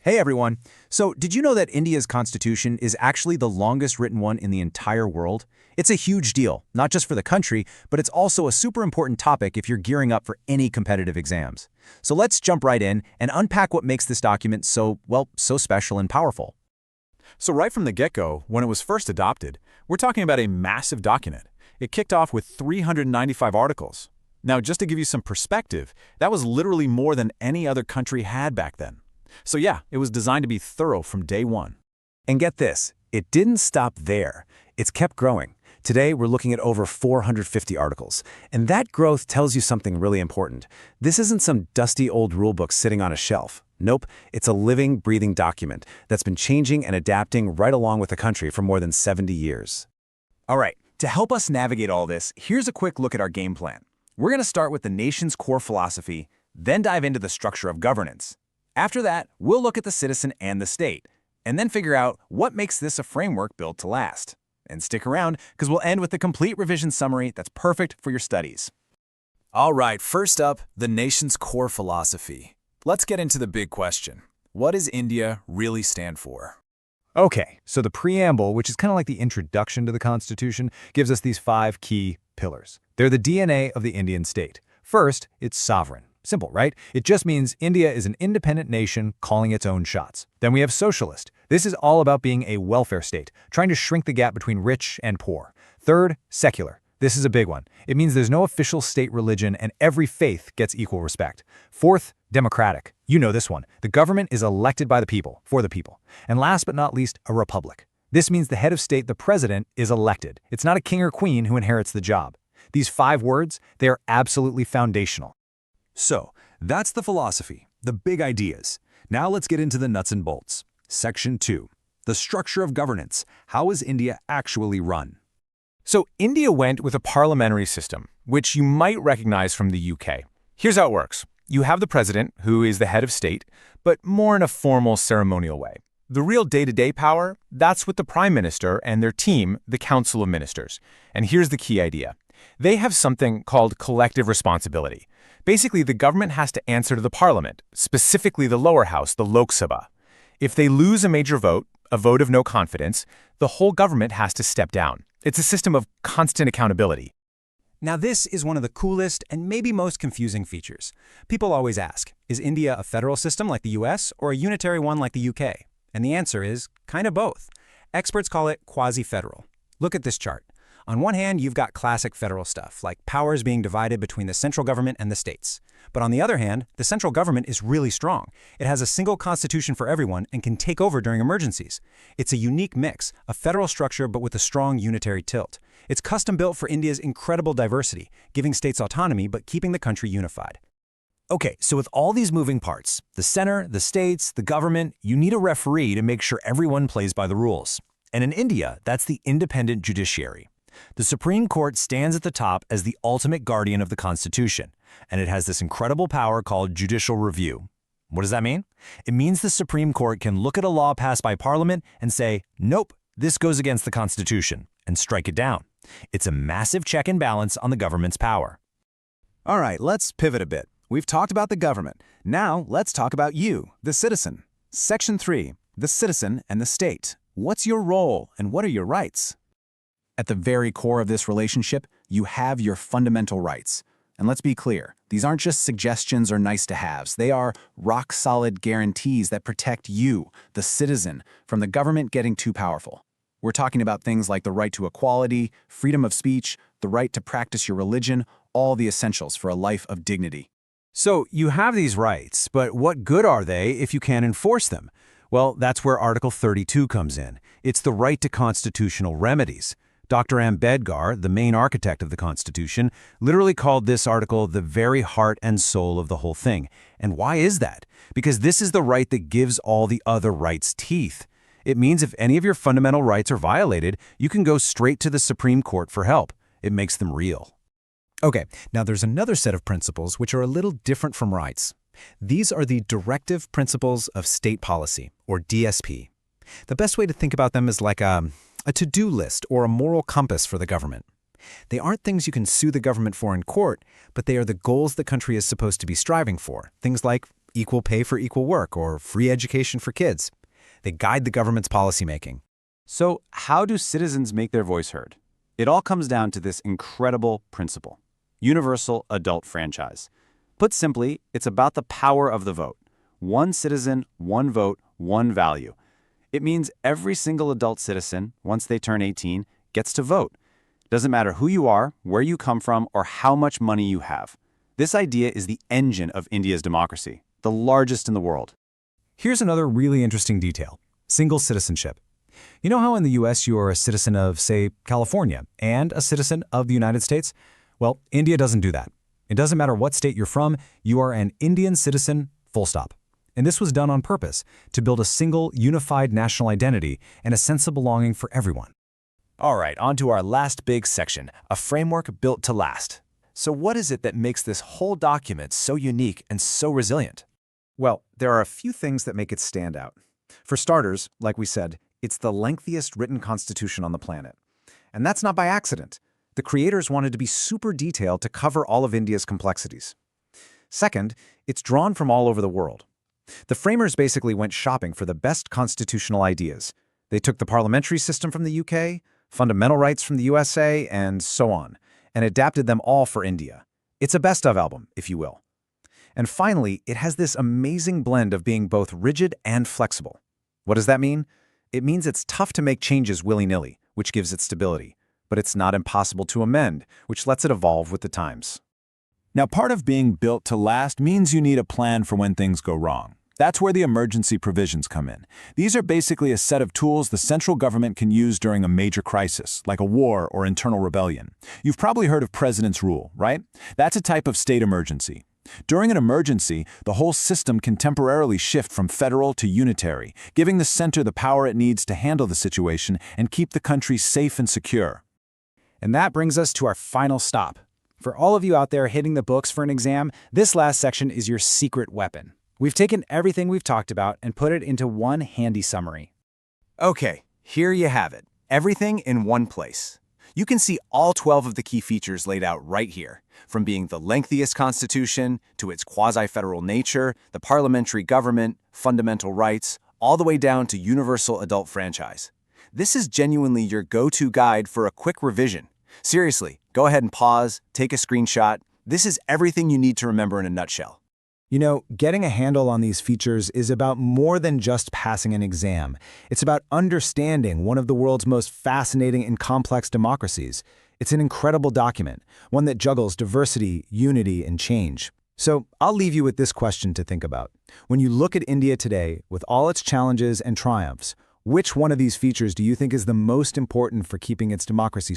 Hey everyone. So, did you know that India's constitution is actually the longest written one in the entire world? It's a huge deal, not just for the country, but it's also a super important topic if you're gearing up for any competitive exams. So let's jump right in and unpack what makes this document so, well, so special and powerful. So right from the get-go, when it was first adopted, we're talking about a massive document. It kicked off with 395 articles. Now, just to give you some perspective, that was literally more than any other country had back then. So yeah, it was designed to be thorough from day one. And get this, it didn't stop there. It's kept growing. Today, we're looking at over 450 articles. And that growth tells you something really important. This isn't some dusty old rulebook sitting on a shelf. Nope, it's a living, breathing document that's been changing and adapting right along with the country for more than 70 years. All right, to help us navigate all this, here's a quick look at our game plan. We're going to start with the nation's core philosophy, then dive into the structure of governance. After that, we'll look at the citizen and the state, and then figure out what makes this a framework built to last. And stick around, because we'll end with the complete revision summary that's perfect for your studies. All right, first up, the nation's core philosophy. Let's get into the big question. What does India really stand for? Okay, so the preamble, which is kind of like the introduction to the Constitution, gives us these 5 key pillars. They're the DNA of the Indian state. First, it's sovereign. Simple, right? It just means India is an independent nation calling its own shots. Then we have socialist. This is all about being a welfare state, trying to shrink the gap between rich and poor. Third, secular. This is a big one. It means there's no official state religion and every faith gets equal respect. Fourth, democratic. You know this one. The government is elected by the people, for the people. And last but not least, a republic. This means the head of state, the president, is elected. It's not a king or queen who inherits the job. These 5 words, they are absolutely foundational. So, that's the philosophy, the big ideas. Now let's get into the nuts and bolts. Section 2. The structure of governance. How is India actually run? So India went with a parliamentary system, which you might recognize from the UK. Here's how it works. You have the president, who is the head of state, but more in a formal ceremonial way. The real day-to-day power, that's with the prime minister and their team, the Council of Ministers. And here's the key idea. They have something called collective responsibility. Basically, the government has to answer to the parliament, specifically the lower house, the Lok Sabha. If they lose a major vote, a vote of no confidence, the whole government has to step down. It's a system of constant accountability. Now this is one of the coolest and maybe most confusing features. People always ask, is India a federal system like the US or a unitary one like the UK? And the answer is kind of both. Experts call it quasi-federal. Look at this chart. On one hand, you've got classic federal stuff, like powers being divided between the central government and the states. But on the other hand, the central government is really strong. It has a single constitution for everyone and can take over during emergencies. It's a unique mix, a federal structure but with a strong unitary tilt. It's custom-built for India's incredible diversity, giving states autonomy but keeping the country unified. Okay, so with all these moving parts, the center, the states, the government, you need a referee to make sure everyone plays by the rules. And in India, that's the independent judiciary. The Supreme Court stands at the top as the ultimate guardian of the Constitution, and it has this incredible power called judicial review. What does that mean? It means the Supreme Court can look at a law passed by Parliament and say, nope, this goes against the Constitution, and strike it down. It's a massive check and balance on the government's power. All right, let's pivot a bit. We've talked about the government. Now let's talk about you, the citizen. Section 3, the citizen and the state. What's your role and what are your rights? At the very core of this relationship, you have your fundamental rights. And let's be clear, these aren't just suggestions or nice-to-haves. They are rock-solid guarantees that protect you, the citizen, from the government getting too powerful. We're talking about things like the right to equality, freedom of speech, the right to practice your religion, all the essentials for a life of dignity. So you have these rights, but what good are they if you can't enforce them? Well, that's where Article 32 comes in. It's the right to constitutional remedies. Dr. Ambedkar, the main architect of the Constitution, literally called this article the very heart and soul of the whole thing. And why is that? Because this is the right that gives all the other rights teeth. It means if any of your fundamental rights are violated, you can go straight to the Supreme Court for help. It makes them real. Okay, now there's another set of principles which are a little different from rights. These are the directive principles of state policy, or DSP. The best way to think about them is like a to-do list or a moral compass for the government. They aren't things you can sue the government for in court, but they are the goals the country is supposed to be striving for. Things like equal pay for equal work or free education for kids. They guide the government's policymaking. So how do citizens make their voice heard? It all comes down to this incredible principle: universal adult franchise. Put simply, it's about the power of the vote. One citizen, one vote, one value. It means every single adult citizen, once they turn 18, gets to vote. Doesn't matter who you are, where you come from, or how much money you have. This idea is the engine of India's democracy, the largest in the world. Here's another really interesting detail: single citizenship. You know how in the US you are a citizen of, say, California and a citizen of the United States? Well, India doesn't do that. It doesn't matter what state you're from, you are an Indian citizen, full stop. And this was done on purpose, to build a single, unified national identity and a sense of belonging for everyone. All right, on to our last big section, a framework built to last. So what is it that makes this whole document so unique and so resilient? Well, there are a few things that make it stand out. For starters, like we said, it's the lengthiest written constitution on the planet. And that's not by accident. The creators wanted to be super detailed to cover all of India's complexities. Second, it's drawn from all over the world. The framers basically went shopping for the best constitutional ideas. They took the parliamentary system from the UK, fundamental rights from the USA, and so on, and adapted them all for India. It's a best-of album, if you will. And finally, it has this amazing blend of being both rigid and flexible. What does that mean? It means it's tough to make changes willy-nilly, which gives it stability, but it's not impossible to amend, which lets it evolve with the times. Now, part of being built to last means you need a plan for when things go wrong. That's where the emergency provisions come in. These are basically a set of tools the central government can use during a major crisis, like a war or internal rebellion. You've probably heard of President's Rule, right? That's a type of state emergency. During an emergency, the whole system can temporarily shift from federal to unitary, giving the center the power it needs to handle the situation and keep the country safe and secure. And that brings us to our final stop. For all of you out there hitting the books for an exam, this last section is your secret weapon. We've taken everything we've talked about and put it into one handy summary. Okay, here you have it. Everything in one place. You can see all 12 of the key features laid out right here, from being the lengthiest constitution to its quasi-federal nature, the parliamentary government, fundamental rights, all the way down to universal adult franchise. This is genuinely your go-to guide for a quick revision. Seriously, go ahead and pause, take a screenshot. This is everything you need to remember in a nutshell. You know, getting a handle on these features is about more than just passing an exam. It's about understanding one of the world's most fascinating and complex democracies. It's an incredible document, one that juggles diversity, unity, and change. So I'll leave you with this question to think about. When you look at India today, with all its challenges and triumphs, which one of these features do you think is the most important for keeping its democracy